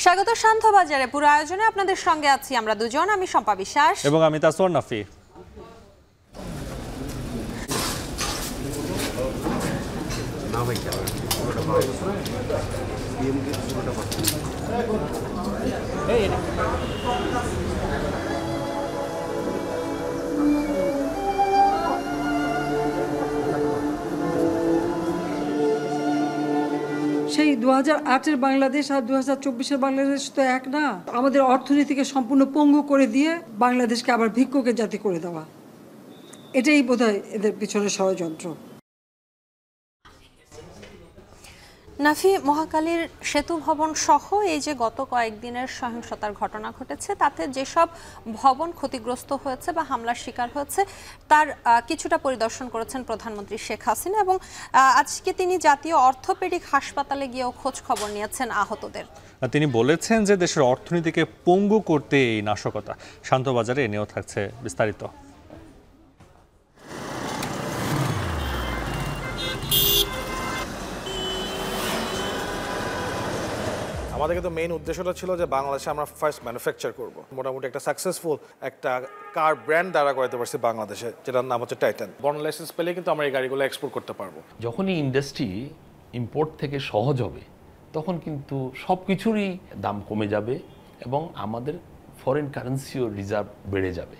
স্বাগত শান্ত বাজারে। পুরো আয়োজনে আপনাদের সঙ্গে আছি আমরা দুজন, আমি শম্পা বিশ্বাস এবং আমি তাসওয়ার নাফি। সেই 2008-এর বাংলাদেশ আর 2024-এর বাংলাদেশ তো এক না। আমাদের অর্থনীতিকে সম্পূর্ণ পঙ্গু করে দিয়ে বাংলাদেশকে আবার ভিক্ষুকের জাতি করে দেওয়া, এটাই বোধহয় এদের পিছনে ষড়যন্ত্র। নাফি, মহাখালীর সেতু ভবন সহ এই যে গত কয়েকদিনের সহিংসতার ঘটনা ঘটেছে, তাতে যেসব ভবন ক্ষতিগ্রস্ত হয়েছে বা হামলার শিকার হয়েছে তার কিছুটা পরিদর্শন করেছেন প্রধানমন্ত্রী শেখ হাসিনা, এবং আজকে তিনি জাতীয় অর্থোপেডিক হাসপাতালে গিয়েও খোঁজ খবর নিয়েছেন আহতদের। তিনি বলেছেন যে দেশের অর্থনীতিকে পঙ্গু করতে এই নাশকতা। শান্তবাজারে এনেও থাকছে বিস্তারিত। আমাদের কিন্তু মেইন উদ্দেশ্যটা ছিল যে বাংলাদেশে আমরা ফার্স্ট ম্যানুফ্যাকচার করব। মোটামুটি একটা সাকসেসফুল একটা কার ব্র্যান্ড দ্বারা করাতে পারছি বাংলাদেশে, যেটার নাম হচ্ছে টাইটান। বর্ণ লাইসেন্স পেলে কিন্তু আমরা এই গাড়িগুলো এক্সপোর্ট করতে পারবো। যখনই ইন্ডাস্ট্রি ইম্পোর্ট থেকে সহজ হবে তখন কিন্তু সব কিছুরই দাম কমে যাবে এবং আমাদের ফরেন কারেন্সিও রিজার্ভ বেড়ে যাবে।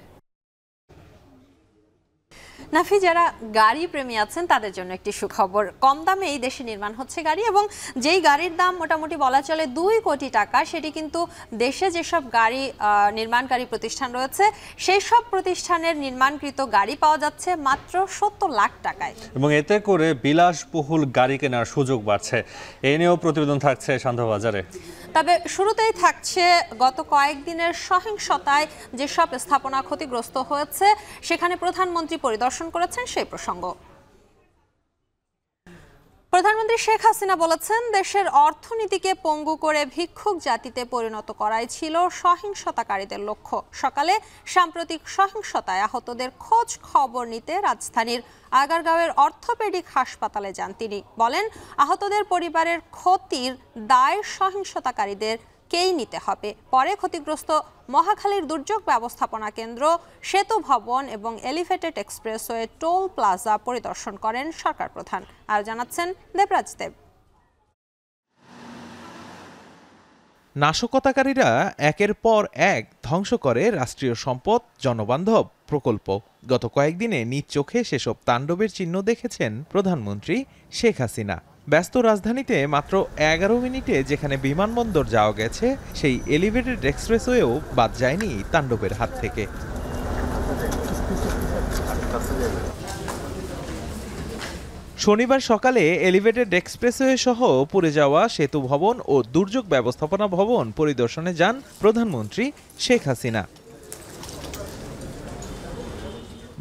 নাফি, যারা গাড়ি প্রেমী আছেন তাদের জন্য একটি সুখবর। কম দামে এই দেশে নির্মাণ হচ্ছে গাড়ি, এবং যেই গাড়ির দাম মোটামুটি বলা চলে 2 কোটি টাকা, সেটি কিন্তু দেশে যেসব গাড়ি নির্মাণকারী প্রতিষ্ঠান রয়েছে সেই সব প্রতিষ্ঠানের নির্মাণকৃত গাড়ি পাওয়া যাচ্ছে মাত্র 70 লাখ টাকায়, এবং এতে করে বিলাসবহুল গাড়ি কেনার সুযোগ বাড়ছে। এ নিয়েও প্রতিবেদন থাকছে শান্তবাজারে। তবে শুরুতেই থাকছে গত কয়েকদিনের সহিংসতায় যেসব স্থাপনা ক্ষতিগ্রস্ত হয়েছে সেখানে প্রধানমন্ত্রী পরিদর্শন করেছেন সেই প্রসঙ্গ। প্রধানমন্ত্রী শেখ হাসিনা বলেছেন, দেশের অর্থনীতিকে পঙ্গু করে ভিক্ষুক জাতিতে পরিণত করাই ছিল সহিংসতাকারীদের লক্ষ্য। সকালে সাম্প্রতিক সহিংসতায় আহতদের খোঁজ খবর নিতে রাজধানীর আগারগাঁওয়ের অর্থোপেডিক হাসপাতালে যান তিনি। বলেন, আহতদের পরিবারের ক্ষতির দায় সহিংসতাকারীদের কেই নিতে হবে। পরে ক্ষতিগ্রস্ত মহাখালীর দুর্যোগ ব্যবস্থাপনা কেন্দ্র, সেতু ভবন এবং এলিভেটেড এক্সপ্রেসওয়ে টোল প্লাজা পরিদর্শন করেন সরকার প্রধান। আর জানাচ্ছেন দেবরাজ দেব। নাশকতাকারীরা একের পর এক ধ্বংস করে রাষ্ট্রীয় সম্পদ, জনবান্ধব প্রকল্প। গত কয়েকদিনে নিজ চোখে সেসব তাণ্ডবের চিহ্ন দেখেছেন প্রধানমন্ত্রী শেখ হাসিনা। ব্যস্ত রাজধানীতে মাত্র 11 মিনিটে যেখানে বিমানবন্দর যাওয়া গেছে, সেই এলিভেটেড এক্সপ্রেসওয়েও বাদ যায়নি তাণ্ডবের হাত থেকে। শনিবার সকালে এলিভেটেড এক্সপ্রেসওয়ে সহ পুড়ে যাওয়া সেতু ভবন ও দুর্যোগ ব্যবস্থাপনা ভবন পরিদর্শনে যান প্রধানমন্ত্রী শেখ হাসিনা।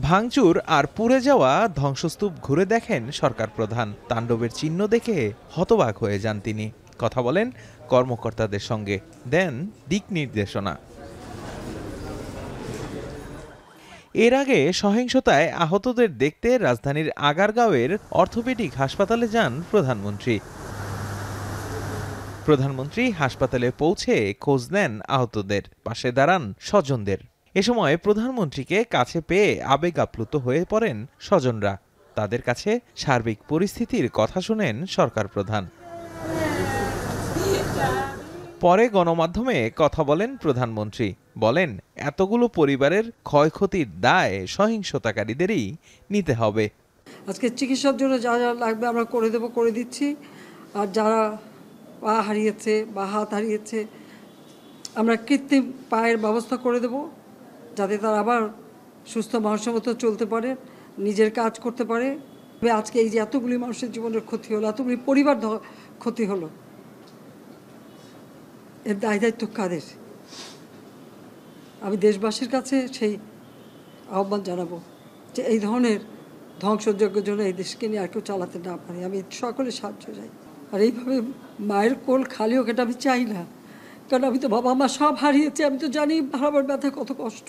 ভাঙচুর আর পুড়ে যাওয়া ধ্বংসস্তূপ ঘুরে দেখেন সরকার প্রধান। তাণ্ডবের চিহ্ন দেখে হতবাক হয়ে যান তিনি। কথা বলেন কর্মকর্তাদের সঙ্গে, দেন দিক নির্দেশনা। এর আগে সহিংসতায় আহতদের দেখতে রাজধানীর আগারগাঁওয়ের অর্থোপেডিক হাসপাতালে যান প্রধানমন্ত্রী। প্রধানমন্ত্রী হাসপাতালে পৌঁছে খোঁজ নেন আহতদের, পাশে দাঁড়ান স্বজনদের। এ সময় প্রধানমন্ত্রীকে কাছে পেয়ে আবেগ আপ্লুত হয়ে পড়েন স্বজনরা। তাদের কাছে সার্বিক পরিস্থিতির কথা শুনেন সরকার প্রধান। পরে গণমাধ্যমে কথা বলেন প্রধানমন্ত্রী। বলেন, এতগুলো পরিবারের ক্ষয়ক্ষতির দায় সহিংসতাকারীদেরই নিতে হবে। আজকে চিকিৎসার জন্য যা যা লাগবে আমরা করে দেবো, করে দিচ্ছি। আর যারা পা হারিয়েছে বা হাত হারিয়েছে, আমরা কৃত্রিম পায়ের ব্যবস্থা করে দেব, যাতে তারা আবার সুস্থ মানুষের মতো চলতে পারে, নিজের কাজ করতে পারে। আজকে এই যে এতগুলি মানুষের জীবনের ক্ষতি হলো, এতগুলি পরিবার ক্ষতি হলো, এর দায় দায়িত্ব কাদের? আমি দেশবাসীর কাছে সেই আহ্বান জানাবো যে এই ধরনের ধ্বংসযজ্ঞের জন্য এই দেশকে নিয়ে আর কেউ চালাতে না পারে। আমি সকলে সাহায্য চাই। আর এইভাবে মায়ের কোল খালি হোক, এটা আমি চাই না, কারণ আমি তো বাবা মা সব হারিয়েছি। আমি তো জানি হারাবার ব্যথা কত কষ্ট।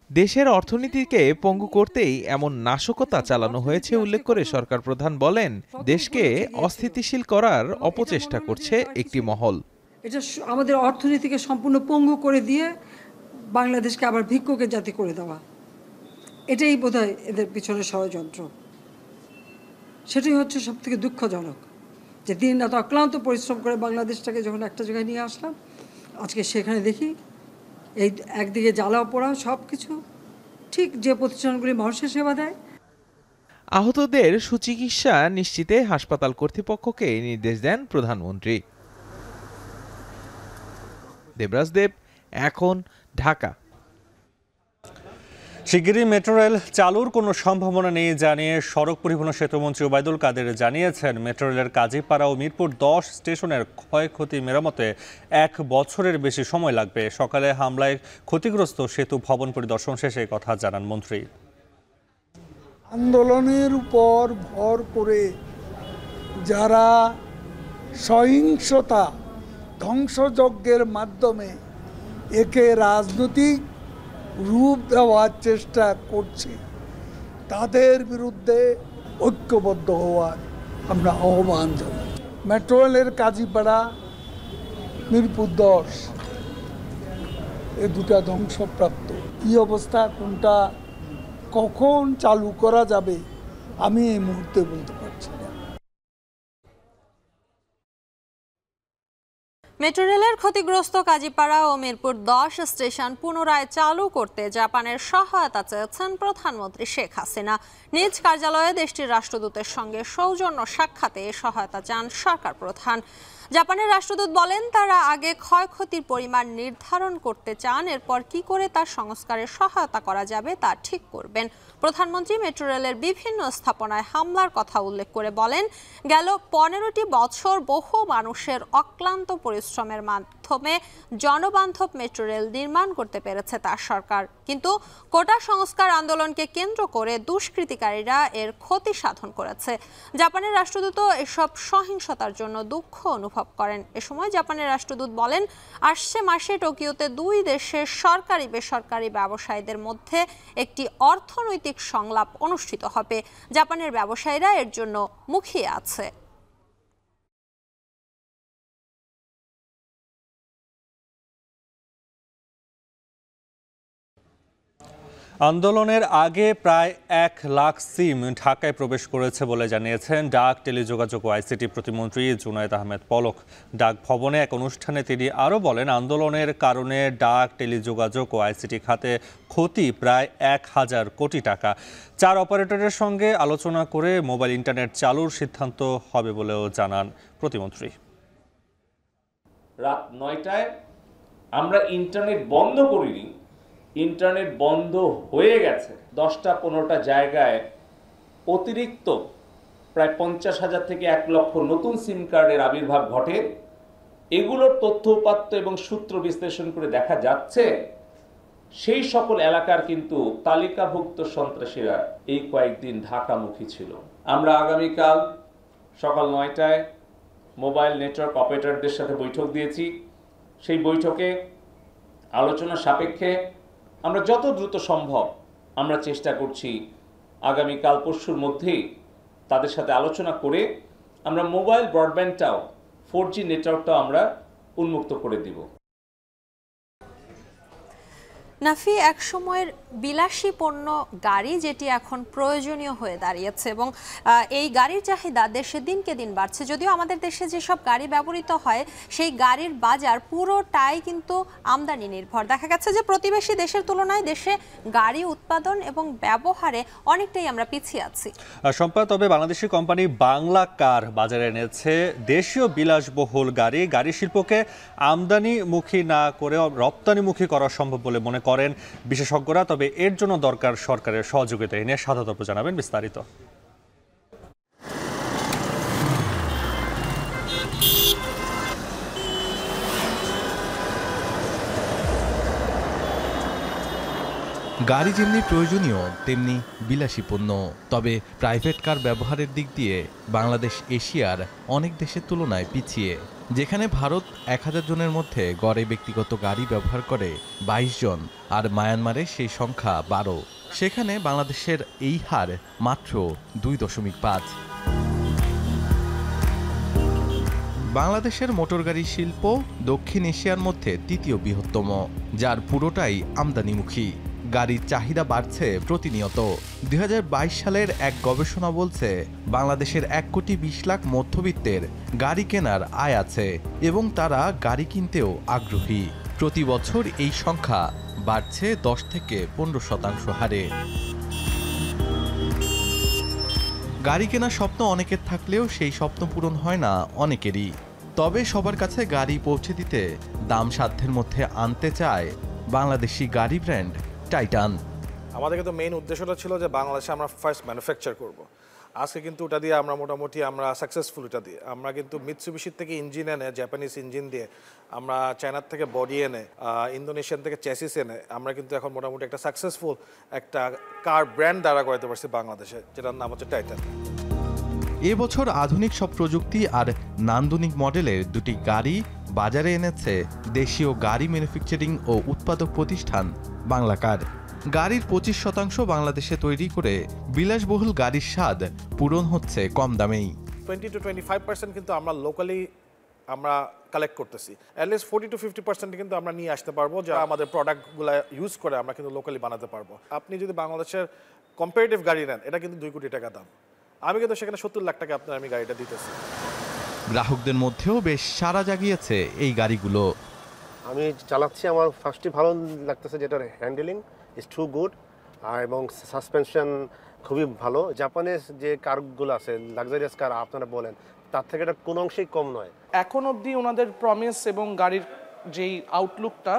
দেশের অর্থনীতিকে পঙ্গু করতেই এমন নাশকতা চালানো হয়েছে উল্লেখ করে সরকার প্রধান বলেন, দেশকে অস্থিতিশীল করার অপচেষ্টা করছে একটি মহল। এটা আমাদের অর্থনীতিকে সম্পূর্ণ পঙ্গু করে দিয়ে বাংলাদেশকে আবার ভিক্ষুকের জাতি করে দেওয়া, এটাই বোধহয় এদের পিছনে ষড়যন্ত্র। সেটাই হচ্ছে সবথেকে দুঃখজনক যে দিন রাত অক্লান্ত পরিশ্রম করে বাংলাদেশটাকে যখন একটা জায়গায় নিয়ে আসলাম, আজকে সেখানে দেখি এই একদিকে জ্বালাও পোড়া সব কিছু, ঠিক যে প্রতিষ্ঠানগুলি মানুষের সেবা দেয়। আহতদের সুচিকিৎসা নিশ্চিতে হাসপাতাল কর্তৃপক্ষকে নির্দেশ দেন প্রধানমন্ত্রী। দেবরাজ দেব, এখন, ঢাকা। শিগগিরই মেট্রো রেল চালুর কোনো সম্ভাবনা নেই জানিয়ে সড়ক পরিবহন সেতুমন্ত্রী ওবায়দুল কাদের জানিয়েছেন, মেট্রো রেলের কাজীপাড়া ও মিরপুর 10 স্টেশনের ক্ষয়ক্ষতি মেরামতে 1 বছরের বেশি সময় লাগবে। সকালে হামলায় ক্ষতিগ্রস্ত সেতু ভবন পরিদর্শন শেষে কথা জানান মন্ত্রী। আন্দোলনের উপর ভর করে যারা সহিংসতা ধ্বংসযজ্ঞের মাধ্যমে একে রাজনৈতিক রূপ দেওয়ার চেষ্টা করছে, তাদের বিরুদ্ধে ঐক্যবদ্ধ হওয়ার আমরা আহ্বান জানাই। মেট্রো রেলের কাজীপাড়া, মিরপুর 10 এ দুটা ধ্বংসপ্রাপ্ত। কী অবস্থা, কোনটা কখন চালু করা যাবে আমি এই মুহূর্তে বলতে পারছি না। মেট্রো রেলের ক্ষতিগ্রস্ত কাজীপাড়া ও মিরপুর 10 স্টেশন পুনরায় চালু করতে জাপানের সহায়তা চেয়েছেন প্রধানমন্ত্রী শেখ হাসিনা। নিজ কার্যালয়ে দেশটির রাষ্ট্রদূতের সঙ্গে সৌজন্য সাক্ষাতে এ সহায়তা চান সরকার প্রধান। জাপানের রাষ্ট্রদূত বলেন, তারা আগে ক্ষয়ক্ষতির পরিমাণ নির্ধারণ করতে চান, এরপর কি করে তার সংস্কারের সহায়তা করা যাবে তা ঠিক করবেন। প্রধানমন্ত্রী মেট্রো রেলের বিভিন্ন স্থাপনায় হামলার কথা উল্লেখ করে বলেন, গেল 15টি বছর বহু মানুষের অক্লান্ত পরিশ্রমের মাধ্যমে জনবান্ধব মেট্রো রেল নির্মাণ করতে পেরেছে তার সরকার, কিন্তু কোটা সংস্কার আন্দোলনকে কেন্দ্র করে দুষ্কৃতিকারীরা এর ক্ষতি সাধন করেছে। জাপানের রাষ্ট্রদূত এসব সহিংসতার জন্য দুঃখ অনুভব করেন। এ সময় জাপানের রাষ্ট্রদূত বলেন, আসছে মাসে টোকিওতে 2 দেশের সরকারি বেসরকারি ব্যবসায়ীদের মধ্যে একটি অর্থনৈতিক সংলাপ অনুষ্ঠিত হবে। জাপানের ব্যবসায়ীরা এর জন্য মুখিয়ে আছে। আন্দোলনের আগে প্রায় 1 লাখ সিম ঢাকায় প্রবেশ করেছে বলে জানিয়েছেন ডাক, টেলিযোগাযোগ ও আইসিটি প্রতিমন্ত্রী জুনায়েদ আহমেদ পলক। ডাক ভবনে এক অনুষ্ঠানে তিনি আরও বলেন, আন্দোলনের কারণে ডাক, টেলিযোগাযোগ ও আইসিটি খাতে ক্ষতি প্রায় 1000 কোটি টাকা। 4 অপারেটরের সঙ্গে আলোচনা করে মোবাইল ইন্টারনেট চালুর সিদ্ধান্ত হবে বলেও জানান প্রতিমন্ত্রী। রাত 9টায় আমরা ইন্টারনেট বন্ধ করিনি, ইন্টারনেট বন্ধ হয়ে গেছে। 10-15টা জায়গায় অতিরিক্ত প্রায় 50,000 থেকে 1 লক্ষ নতুন সিম কার্ডের আবির্ভাব ঘটে। এগুলোর তথ্য উপাত্ত এবং সূত্র বিশ্লেষণ করে দেখা যাচ্ছে সেই সকল এলাকার কিন্তু তালিকাভুক্ত সন্ত্রাসীরা এই কয়েকদিন ঢাকামুখী ছিল। আমরা আগামীকাল সকাল 9টায় মোবাইল নেটওয়ার্ক অপারেটরদের সাথে বৈঠক দিয়েছি। সেই বৈঠকে আলোচনা সাপেক্ষে আমরা যত দ্রুত সম্ভব আমরা চেষ্টা করছি আগামীকাল পরশুর মধ্যেই তাদের সাথে আলোচনা করে আমরা মোবাইল ব্রডব্যান্ডটাও 4G নেটওয়ার্কটাও আমরা উন্মুক্ত করে দিব। নাফি, এক সময়ের বিলাসী পণ্য গাড়ি যেটি এখন প্রয়োজনীয় হয়ে দাঁড়িয়েছে এবং এই গাড়ির চাহিদা দেশে দিনকে দিন বাড়ছে। যদিও আমাদের দেশে যেসব গাড়ি ব্যবহৃত হয় সেই গাড়ির বাজার পুরোটাই কিন্তু আমদানি নির্ভর। দেখা গেছে যে প্রতিবেশী দেশের তুলনায় দেশে গাড়ি উৎপাদন এবং ব্যবহারে অনেকটাই আমরা পিছিয়ে আছি। সম্প্রতি তবে বাংলাদেশি কোম্পানি বাংলা কার বাজারে এনেছে দেশীয় বিলাসবহুল গাড়ি। গাড়ি শিল্পকে আমদানিমুখী না করে রপ্তানিমুখী করা সম্ভব বলে মনে করেন বিশেষজ্ঞরা। তবে এর জন্য দরকার সরকারের সহযোগিতা। এ নিয়ে সাধারণত জানাবেন বিস্তারিত। গাড়ি যেমনি প্রয়োজনীয় তেমনি বিলাসী পণ্য। তবে প্রাইভেট কার ব্যবহারের দিক দিয়ে বাংলাদেশ এশিয়ার অনেক দেশের তুলনায় পিছিয়ে। যেখানে ভারত 1000 জনের মধ্যে গড়ে ব্যক্তিগত গাড়ি ব্যবহার করে 22 জন, আর মায়ানমারে সেই সংখ্যা 12। সেখানে বাংলাদেশের এই হার মাত্র 2.5। বাংলাদেশের মোটরগাড়ি শিল্প দক্ষিণ এশিয়ার মধ্যে তৃতীয় বৃহত্তম, যার পুরোটাই আমদানিমুখী। গাড়ির চাহিদা বাড়ছে প্রতিনিয়ত। 2022 সালের এক গবেষণা বলছে বাংলাদেশের 1,20 লাখ মধ্যবিত্তের গাড়ি কেনার আয় আছে এবং তারা গাড়ি কিনতেও আগ্রহী। প্রতি বছর এই সংখ্যা বাড়ছে 10 থেকে 15% হারে। গাড়ি কেনার স্বপ্ন অনেকের থাকলেও সেই স্বপ্ন পূরণ হয় না অনেকেরই। তবে সবার কাছে গাড়ি পৌঁছে দিতে দাম সাধ্যের মধ্যে আনতে চায় বাংলাদেশি গাড়ি ব্র্যান্ড টাইটান। আমাদের কিন্তু মেইন উদ্দেশ্যটা ছিল যে বাংলাদেশে আমরা ফার্স্ট ম্যানুফ্যাকচার করব। আজকে কিন্তু ওটা দিয়ে আমরা মোটামুটি সাকসেসফুল। এটা দিয়ে আমরা কিন্তু মিৎসুবিশির থেকে ইঞ্জিন এনে, জাপানিজ ইঞ্জিন দিয়ে, আমরা চায়নার থেকে বডি এনে, ইন্দোনেশিয়ান থেকে চ্যাসিস এনে আমরা কিন্তু এখন মোটামুটি একটা সাকসেসফুল একটা কার ব্র্যান্ড দাঁড়া করাতে পারছি বাংলাদেশে, যেটার নাম হচ্ছে টাইটান। এবছর আধুনিক সব প্রযুক্তি আর নান্দনিক মডেলের দুটি গাড়ি বাজারে এনেছে দেশীয় গাড়ি ম্যানুফ্যাকচারিং ও উৎপাদক প্রতিষ্ঠান বাংলাকার। গাড়ির 25% বাংলাদেশে তৈরি করে বিলাসবহুল গাড়ির স্বাদ পূরণ হচ্ছে কম দামেই। 20 to 25% কিন্তু আমরা লোকালি আমরা কালেক্ট করতেছি। অ্যাটলিস্ট 40 to 50% কিন্তু আমরা নিয়ে আসতে পারবো, যা আমাদের প্রোডাক্টগুলো ইউজ করে আমরা কিন্তু লোকালি বানাতে পারবো। আপনি যদি বাংলাদেশের কম্পারেটিভ গাড়ি নেন, এটা কিন্তু 2 কোটি টাকা দাম। আমি কিন্তু সেখানে 70 লাখ টাকা আমি গাড়িটা দিতেছি। গ্রাহকদের মধ্যেও বেশ সাড়া জাগিয়েছে এই গাড়িগুলো। আমি চালাচ্ছি, আমার ফার্স্টই ভালো লাগতেছে, যেটার হ্যান্ডেলিং ইজ টু গুড, এবং সাসপেনশন খুবই ভালো। জাপানের যে কারগুলো আছে, লাক্সারিয়াস কার আপনারা বলেন, তার থেকে এটা কোনো অংশেই কম নয়। এখন অবধি ওনাদের প্রমিস এবং গাড়ির যেই আউটলুকটা,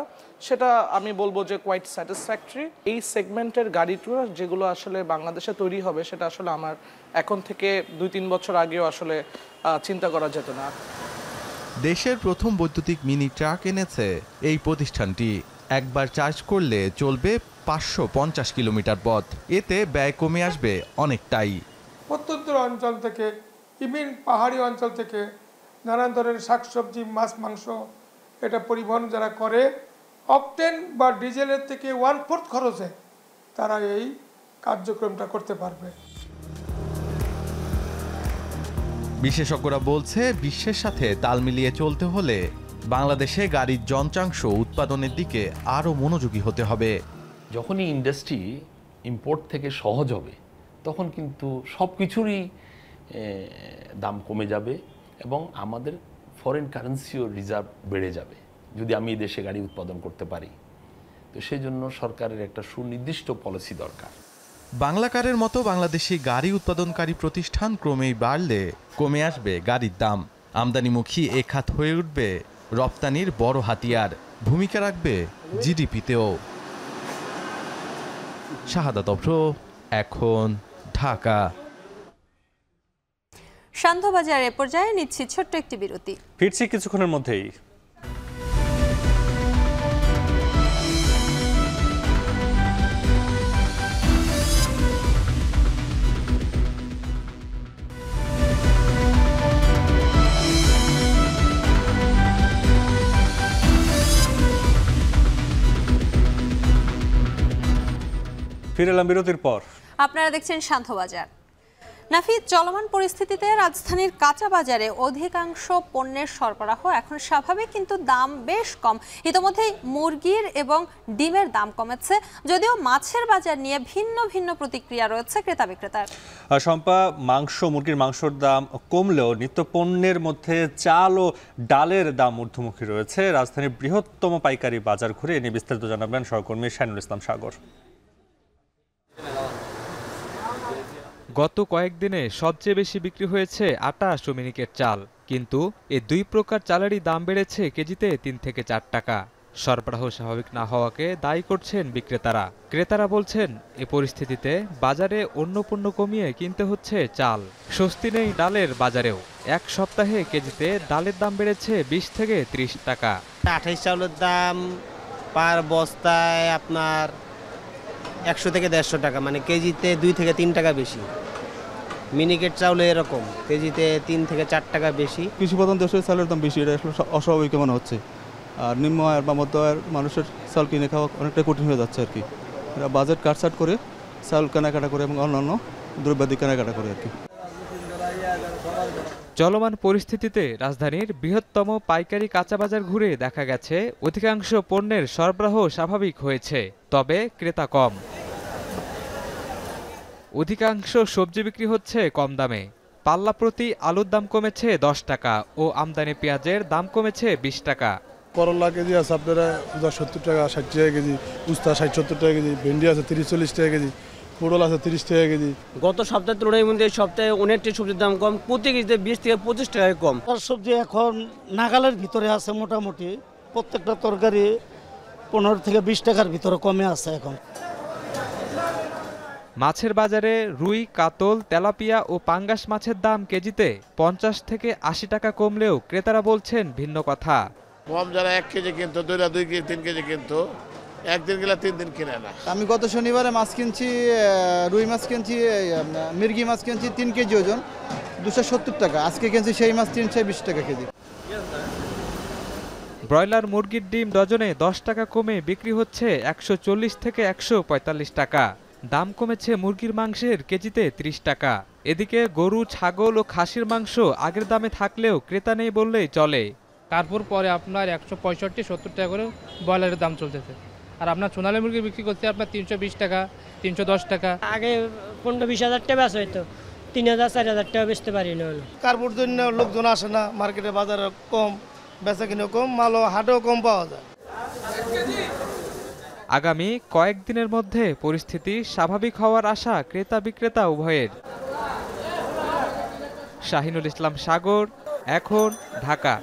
সেটা আমি বলবো যে কোয়াইট স্যাটিসফ্যাক্টরি। এই সেগমেন্টের গাড়িগুলো যেগুলো আসলে বাংলাদেশে তৈরি হবে, সেটা আসলে আমার এখন থেকে 2-3 বছর আগেও আসলে চিন্তা করা যেত না। দেশের প্রথম বৈদ্যুতিক মিনি ট্রাক এনেছে এই প্রতিষ্ঠানটি। একবার চার্জ করলে চলবে 550 কিলোমিটার পথ। এতে ব্যয় কমে আসবে অনেকটাই। প্রত্যন্ত অঞ্চল থেকে, ইভিন পাহাড়ি অঞ্চল থেকে নানান ধরনের শাকসবজি, মাছ, মাংস এটা পরিবহন যারা করে, অকটেন বা ডিজেলের থেকে 1/4 খরচে তারা এই কার্যক্রমটা করতে পারবে। বিশেষজ্ঞরা বলছে বিশ্বের সাথে তাল মিলিয়ে চলতে হলে বাংলাদেশে গাড়ির যন্ত্রাংশ উৎপাদনের দিকে আরও মনোযোগী হতে হবে। যখনই ইন্ডাস্ট্রি ইম্পোর্ট থেকে সহজ হবে, তখন কিন্তু সব কিছুরই দাম কমে যাবে এবং আমাদের ফরেন কারেন্সিও রিজার্ভ বেড়ে যাবে যদি আমি দেশে গাড়ি উৎপাদন করতে পারি। তো সেই জন্য সরকারের একটা সুনির্দিষ্ট পলিসি দরকার। বাংলাকারের মতো বাংলাদেশি গাড়ি উৎপাদনকারী প্রতিষ্ঠান ক্রমেই বাড়লে কমে আসবে গাড়ির দাম। আমদানিমুখী এ খাত হয়ে উঠবে রপ্তানির বড় হাতিয়ার, ভূমিকা রাখবে জিডিপিতেও। শাহাদাত অভ্র, এখন, ঢাকা। সান্ধ্যবাজার এ পর্যায়ে নিচ্ছি ছোট্ট একটি বিরতি। ফিরছি কিছুক্ষণের মধ্যেই। ফিরে এলাম বিরতির পর। আপনারা দেখছেন সান্ধ্যবাজার। নাফিদ, চলমান পরিস্থিতিতে রাজধানীর কাঁচা বাজারে অধিকাংশ পণ্যের সরবরাহ এখন স্বাভাবিক, কিন্তু দাম বেশ কম। ইতোমধ্যেই মুরগির এবং ডিমের দাম কমেছে, যদিও মাছের বাজার নিয়ে ভিন্ন ভিন্ন প্রতিক্রিয়া রয়েছে ক্রেতা বিক্রেতার। শম্পা, মুরগির মাংসর দাম কমলেও নিত্য পণ্যের মধ্যে চাল ও ডালের দাম ঊর্ধ্বমুখী রয়েছে। রাজধানীর বৃহত্তম পাইকারি বাজার ঘুরে এ নিয়ে বিস্তারিত জানাবেন সহকর্মী শাইনুল ইসলাম সাগর। গত কয়েকদিনে সবচেয়ে বেশি বিক্রি হয়েছে আটা, মিনিকেট চাল, কিন্তু এ দুই প্রকার চালেরই দাম বেড়েছে কেজিতে 3 থেকে 4 টাকা। সরবরাহ স্বাভাবিক না হওয়াকে দায়ী করছেন বিক্রেতারা। ক্রেতারা বলছেন এ পরিস্থিতিতে বাজারে অন্য পণ্য কমিয়ে কিনতে হচ্ছে চাল। স্বস্তি নেই ডালের বাজারেও। এক সপ্তাহে কেজিতে ডালের দাম বেড়েছে 20 থেকে 30 টাকা। 28 চাউলের দাম পার বস্তায় আপনার 100 থেকে 150 টাকা, মানে কেজিতে 2 থেকে 3 টাকা বেশি। মিনিকেট চাউলে এরকম কেজিতে 3 থেকে 4 টাকা বেশি। কৃষি প্রধান দেশের চালের দাম বেশি, এটা আসলে অস্বাভাবিক মনে হচ্ছে। আর নিম্ন আয়ের বা মধ্য আয়ের মানুষের চাল কিনে খাওয়া অনেকটা কঠিন হয়ে যাচ্ছে আর কি। এরা বাজেট কাটছাট করে চাল কেনাকাটা করে এবং অন্যান্য দ্রব্যাদি কেনাকাটা করে আর কি। চলমান পরিস্থিতিতে রাজধানীর বৃহত্তম পাইকারি কাঁচা বাজার ঘুরে দেখা গেছে অধিকাংশ পণ্যের সরবরাহ স্বাভাবিক হয়েছে, তবে ক্রেতা কম। অধিকাংশ সবজি বিক্রি হচ্ছে কম দামে। পাল্লা প্রতি আলুর দাম কমেছে 10 টাকা ও আমদানি পেঁয়াজের দাম কমেছে 20 টাকা। করলা কেজি আছে আপনারা 70 টাকা 60 টাকা কেজি, উস্তা 60-70 টাকা কেজি, ভেন্ডি আছে 30-40 টাকা কেজি, পটল আছে 30 টাকা কেজি। গত সপ্তাহের তুলনায় মধ্যে এই সপ্তাহে অনেকটি সবজির দাম কম, প্রতি কেজিতে 20 থেকে 25 টাকা কম। সবজি এখন নাগালের ভিতরে আছে, মোটামুটি প্রত্যেকটা তরকারি 15 থেকে 20 টাকার ভিতরে কমে আছে এখন। মাছের বাজারে রুই, কাতল, তেলাপিয়া ও পাঙ্গাস মাছের দাম কেজিতে 50 থেকে 80 টাকা কমলেও ক্রেতারা বলছেন ভিন্ন কথা। কম যারা 1 কেজি কিনতো, 2 কেজি 3 কেজি কিনতো, একদিন গেলে 3 দিন কিনে না। আমি গত শনিবারে মাছ কিনছি, রুই মাছ কিনছি, মির্গি মাছ কিনছি 3 কেজি ওজন 270 টাকা। আজকে কিনছি সেই মাছ 320 টাকা কেজি। ব্রয়লার মুরগির ডিম ডজনে 10 টাকা কমে বিক্রি হচ্ছে 140 থেকে 145 টাকা। দাম কমেছে মুরগির মাংসের কেজিতে 30 টাকা। এদিকে গরু, ছাগল ও খাসির মাংস আগের দামে থাকলেও ক্রেতা নেই বললেই চলে। তারপর পরে আপনার 165-70 টাকা করে ব্রয়লারের দাম চলতেছে, আর আপনার সোনালী মুরগি বিক্রি করতে আপনার 320 টাকা, 310 টাকা। আগে 15-20 হাজার টাকা বেচা হইতো, 3,000-4,000 টাকা বেচতে পারি না। কার্পুর জন্য লোকজন আসে না, মার্কেটে বাজারে কম, বেচা কিনে কম, মালও হাটেও কম পাওয়া যায়। আগামী কয়েকদিনের মধ্যে পরিস্থিতি স্বাভাবিক হওয়ার আশা ক্রেতা বিক্রেতা উভয়ের। শাহিনুল ইসলাম সাগর, এখন, ঢাকা।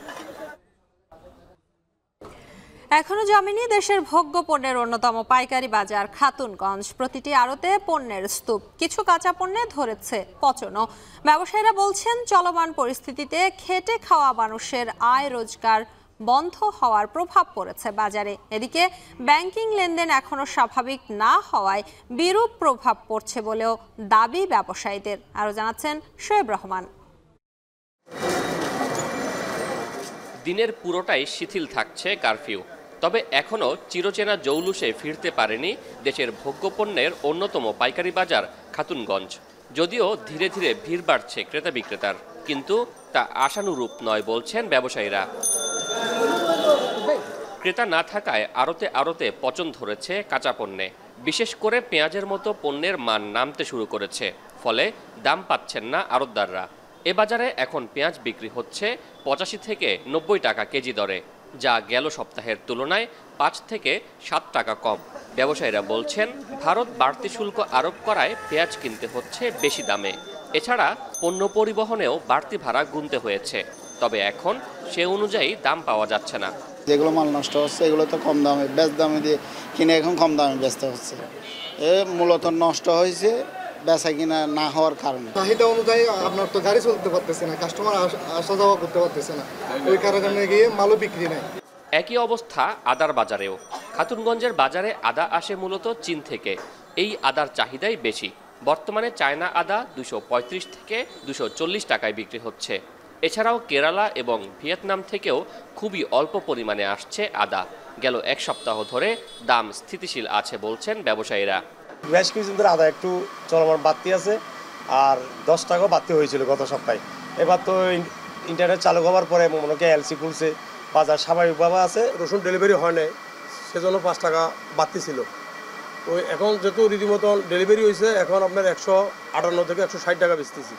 এখনো জমেনি দেশের ভোগ্য পণ্যের অন্যতম পাইকারি বাজার খাতুনগঞ্জ। প্রতিটি আড়তে পণ্যের স্তূপ। কিছু কাঁচা পণ্যে ধরেছে পচনও। ব্যবসায়ীরা বলছেন চলমান পরিস্থিতিতে খেটে খাওয়া মানুষের আয় রোজগার বন্ধ হওয়ার প্রভাব পড়েছে বাজারে। এদিকে ব্যাংকিং লেনদেন এখনো স্বাভাবিক না হওয়ায় বিরূপ প্রভাব পড়ছে বলেও দাবি ব্যবসায়ীদের। আরও জানাচ্ছেন শোয়েব রহমান। দিনের পুরোটাই শিথিল থাকছে কারফিউ, তবে এখনও চিরচেনা জৌলুসে ফিরতে পারেনি দেশের ভোগ্যপণ্যের অন্যতম পাইকারি বাজার খাতুনগঞ্জ। যদিও ধীরে ধীরে ভিড় বাড়ছে ক্রেতা বিক্রেতার, কিন্তু তা আশানুরূপ নয় বলছেন ব্যবসায়ীরা। ক্রেতা না থাকায় আড়তে আড়তে পচন ধরেছে কাঁচা পণ্যে। বিশেষ করে পেঁয়াজের মতো পণ্যের মান নামতে শুরু করেছে, ফলে দাম পাচ্ছেন না আড়তদাররা। এ বাজারে এখন পেঁয়াজ বিক্রি হচ্ছে 85 থেকে 90 টাকা কেজি দরে, যা গেল সপ্তাহের তুলনায় 5 থেকে 7 টাকা কম। ব্যবসায়ীরা বলছেন ভারত বাড়তি শুল্ক আরোপ করায় পেঁয়াজ কিনতে হচ্ছে বেশি দামে। এছাড়া পণ্য পরিবহনেও বাড়তি ভাড়া গুনতে হয়েছে, তবে এখন সে অনুযায়ী দাম পাওয়া যাচ্ছে না। যেগুলো মাল নষ্ট হচ্ছে এগুলো তো কম দামে, বেশ দামে দিয়ে কিনে এখন কম দামে বেচতে হচ্ছে। এ মূলত নষ্ট হয়েছে বেচা কিনা না হওয়ার কারণে। চাহিদা অনুযায়ী আপনার তো গাড়ি চলতে পারতেছে না, কাস্টমার আসা যাওয়া করতে পারতেছে না, ওই কারণে গিয়ে মালও বিক্রি নেই। একই অবস্থা আদার বাজারেও। খাতুনগঞ্জের বাজারে আদা আসে মূলত চীন থেকে। এই আদার চাহিদাই বেশি। বর্তমানে চায়না আদা 235 থেকে 240 টাকায় বিক্রি হচ্ছে। এছাড়াও কেরালা এবং ভিয়েতনাম থেকেও খুবই অল্প পরিমাণে আসছে আদা। গেল এক সপ্তাহ ধরে দাম স্থিতিশীল আছে বলছেন ব্যবসায়ীরা। বেশ কিছুদিন ধরে আদা একটু চলমান বাড়তি আছে, আর 10 টাকাও বাড়তি হয়েছিল গত সপ্তাহে। এবার তো ইন্টারনেট চালু হওয়ার পরে মনে হয় এলসি খুলছে, বাজার স্বাভাবিকভাবে আছে। রসুন ডেলিভারি হয় নাই, সেজন্য 5 টাকা বাড়তি ছিল। ওই এখন যেহেতু রীতিমতন ডেলিভারি হয়েছে, এখন আপনার 158 থেকে 160 টাকা বেচতেছি।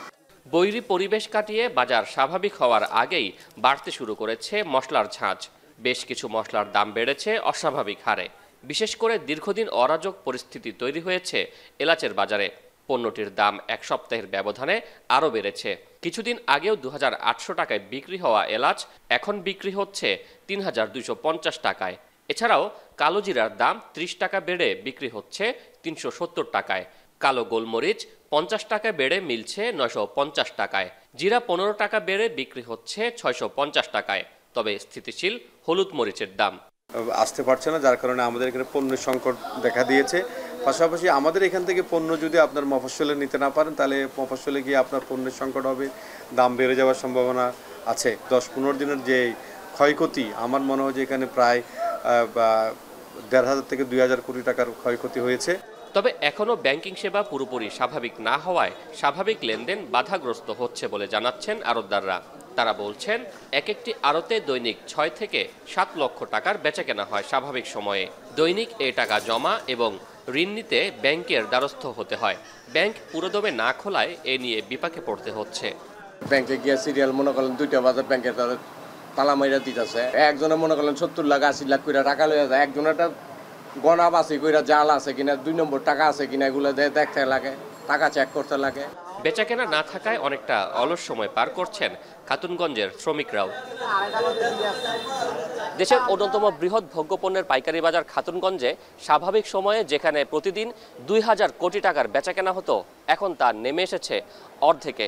বৈরী পরিবেশ কাটিয়ে বাজার স্বাভাবিক হওয়ার আগেই বাড়তে শুরু করেছে মশলার ঝাঁজ। বেশ কিছু মশলার দাম বেড়েছে অস্বাভাবিক হারে। বিশেষ করে দীর্ঘদিন অরাজক পরিস্থিতি তৈরি হয়েছে এলাচের বাজারে। পণ্যটির দাম এক সপ্তাহের ব্যবধানে আরও বেড়েছে। কিছুদিন আগেও 2800 টাকায় বিক্রি হওয়া এলাচ এখন বিক্রি হচ্ছে 3250 টাকায়। এছাড়াও কালো জিরার দাম 30 টাকা বেড়ে বিক্রি হচ্ছে 370 টাকায়। কালো গোলমরিচ 50 টাকা বেড়ে মিলছে 950 টাকায়। জিরা 15 টাকা বেড়ে বিক্রি হচ্ছে 650 টাকায়। তবে স্থিতিশীল হলুদ মরিচের দাম আসতে পারছে না, যার কারণে আমাদের এখানে পণ্যের সংকট দেখা দিয়েছে। পাশাপাশি আমাদের এখান থেকে পণ্য যদি আপনার মফস্বলে নিতে না পারেন, তাহলে মফস্বলে গিয়ে আপনার পণ্যের সংকট হবে, দাম বেড়ে যাওয়ার সম্ভাবনা আছে। 10-15 দিনের যে ক্ষয়ক্ষতি, আমার মনে হয় যে এখানে প্রায় 1,500 থেকে 2,000 কোটি টাকার ক্ষয়ক্ষতি হয়েছে। তবে এখনও ব্যাংকিং সেবা পুরোপুরি স্বাভাবিক না হওয়ায় স্বাভাবিক লেনদেন বাধাগ্রস্ত হচ্ছে বলে জানাচ্ছেন আড়তদাররা। তারা বলছেন, এক একটি আড়তে দৈনিক 6 থেকে 7 লক্ষ টাকার বেচাকেনা হয় স্বাভাবিক সময়ে। দৈনিক এই টাকা জমা এবং ঋণ নিতে ব্যাংকের দ্বারস্থ হতে হয়। ব্যাংক পুরোদমে না খোলায় এ নিয়ে বিপাকে পড়তে হচ্ছে। ব্যাংকে গিয়ে সিরিয়াল মনে করলেন 2টা বাজার ব্যাংকের তালা মাইরা দিতেছে। একজনে মনে করলেন 70 লাখ 80 লাখ করে টাকা লইয়া যায়, একজনেরটা গনা বাসি কইরা জাল আছে কিনা, 2 নম্বর টাকা আছে কিনা এগুলো দেখতে লাগে, টাকা চেক করতে লাগে। বেচাকেনা না থাকায় অনেকটা অলস সময় পার করছেন খাতুনগঞ্জের শ্রমিকরাও। দেশের অন্যতম বৃহৎ ভোগ্যপণ্যের পাইকারি বাজার খাতুনগঞ্জে স্বাভাবিক সময়ে যেখানে প্রতিদিন 2000 কোটি টাকার বেচাকেনা হতো, এখন তা নেমে এসেছে অর্ধেকে।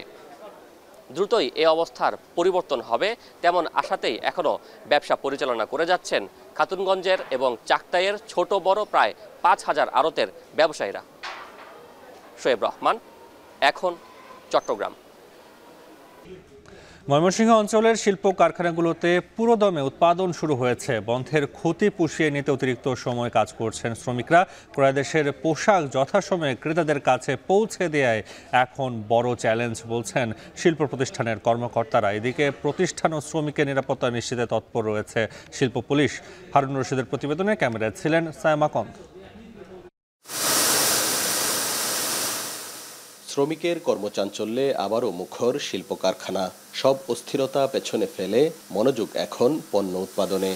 দ্রুতই এ অবস্থার পরিবর্তন হবে তেমন আশাতেই এখনও ব্যবসা পরিচালনা করে যাচ্ছেন খাতুনগঞ্জের এবং চাকতাইয়ের ছোট বড় প্রায় 5000 আড়তের ব্যবসায়ীরা। শোয়েব রহমান, এখন চট্টগ্রাম। ময়মনসিংহ অঞ্চলের শিল্প কারখানাগুলোতে পুরোদমে উৎপাদন শুরু হয়েছে। বন্ধের ক্ষতি পুষিয়ে নিতে অতিরিক্ত সময় কাজ করছেন শ্রমিকরা। ক্রয়দেশের পোশাক যথাসময়ে ক্রেতাদের কাছে পৌঁছে দেওয়ায় এখন বড় চ্যালেঞ্জ বলছেন শিল্প প্রতিষ্ঠানের কর্মকর্তারা। এদিকে প্রতিষ্ঠান ও শ্রমিকের নিরাপত্তা নিশ্চিতে তৎপর রয়েছে শিল্প পুলিশ। হারুন রশিদের প্রতিবেদনে ক্যামেরায় ছিলেন সায়মা কন্দ। শ্রমিকের কর্মচাঞ্চল্যে আবারও মুখর শিল্প কারখানা। সব অস্থিরতা পেছনে ফেলে মনোযোগ এখন পণ্য উৎপাদনে।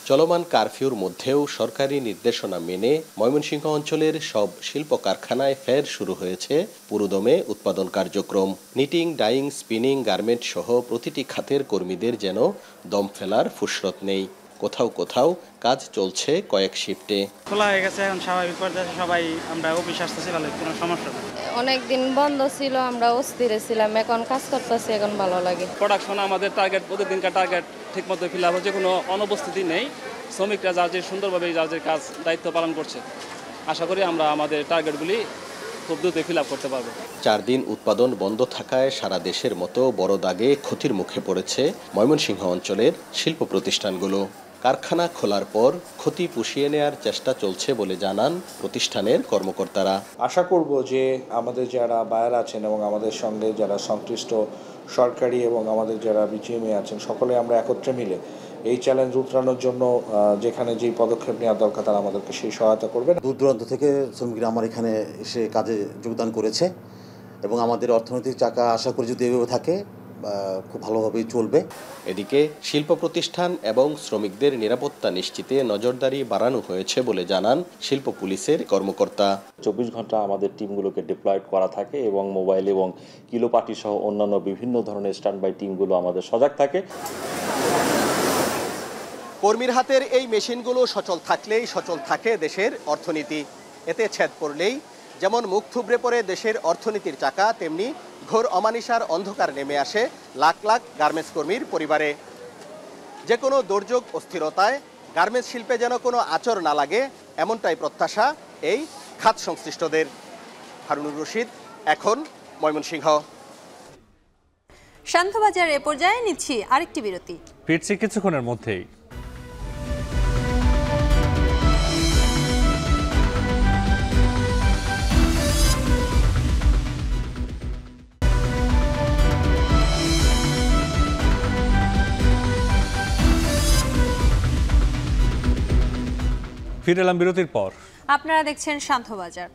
চলমান কারফিউর মধ্যেও সরকারি নির্দেশনা মেনে ময়মনসিংহ অঞ্চলের সব শিল্প কারখানায় ফের শুরু হয়েছে পুরোদমে উৎপাদন কার্যক্রম। নিটিং, ডাইং, স্পিনিং, গার্মেন্ট সহ প্রতিটি খাতের কর্মীদের যেন দম ফেলার ফুসরত নেই। কোথাও কোথাও কাজ চলছে কয়েক শিফটে। খোলা হয়ে গেছে, এখন স্বাভাবিক পর্যায়ে সবাই আমরা অফিস আসতেছি, ভালো, কোনো সমস্যা নেই। অনেকদিন বন্ধ ছিল, আমরা অস্থির ছিলাম, এখন কাজ করতেছি, এখন ভালো লাগে। প্রোডাকশন আমাদের টার্গেট, প্রতিদিনকার টার্গেট ঠিক মতো ফিল আপ হচ্ছে, কোনো অনুপস্থিতি নেই। শ্রমিকরা যার যে সুন্দরভাবে যার যে কাজ দায়িত্ব পালন করছে। আশা করি আমরা আমাদের টার্গেটগুলি খুব দ্রুত ফিল আপ করতে পারবো। 4 দিন উৎপাদন বন্ধ থাকায় সারা দেশের মতো বড় দাগে ক্ষতির মুখে পড়েছে ময়মনসিংহ অঞ্চলের শিল্প প্রতিষ্ঠানগুলো। কারখানা খোলার পর ক্ষতি পুষিয়ে নেয়ার চেষ্টা চলছে বলে জানান প্রতিষ্ঠানের কর্মকর্তারা। আশা করব যে আমাদের যারা বায়ার আছেন এবং আমাদের সঙ্গে যারা সংশ্লিষ্ট সরকারি এবং আমাদের যারা বিজিএমএ আছেন, সকলে আমরা একত্রে মিলে এই চ্যালেঞ্জ উতরানোর জন্য যেখানে যেই পদক্ষেপ নেওয়া দরকার তারা আমাদেরকে সেই সহায়তা করবেন। দূর দূরান্ত থেকে শ্রমিকরা আমার এখানে এসে কাজে যোগদান করেছে এবং আমাদের অর্থনৈতিক চাকা আশা করি যদি এভাবে থাকে খুব ভালোভাবেই চলবে। এদিকে শিল্প প্রতিষ্ঠান এবং শ্রমিকদের নিরাপত্তা নিশ্চিতে নজরদারি বাড়ানো হয়েছে বলে জানান শিল্প পুলিশের কর্মকর্তা। 24 ঘন্টা আমাদের টিমগুলোকে ডিপ্লয়েড করা থাকে এবং মোবাইল এবং কিলোপাটি সহ অন্যান্য বিভিন্ন ধরনের স্ট্যান্ড বাই টিমগুলো আমাদের সজাগ থাকে। কর্মীর হাতের এই মেশিনগুলো সচল থাকলেই সচল থাকে দেশের অর্থনীতি। এতে ছেদ পড়লেই যেমন মুখ থুবড়ে পড়ে দেশের অর্থনীতির চাকা, তেমনি ঘোর অমানিসার অন্ধকার নেমে আসে লাখ লাখ গার্মেন্টস কর্মীর পরিবারে। যে কোনো দুর্যোগ অস্থিরতায় গার্মেন্টস শিল্পে যেন কোনো আঁচড় না লাগে, এমনটাই প্রত্যাশা এই খাত সংশ্লিষ্টদের। হারুনুর রশিদ, এখন ময়মনসিংহ। শান্তবাজার এ পর্যায়ে নিচ্ছি আরেকটি বিরতি। ফিরছি কিছুক্ষণের মধ্যেই। ফিরে এলাম বিরতির পর। আপনারা দেখছেন শান্তবাজার।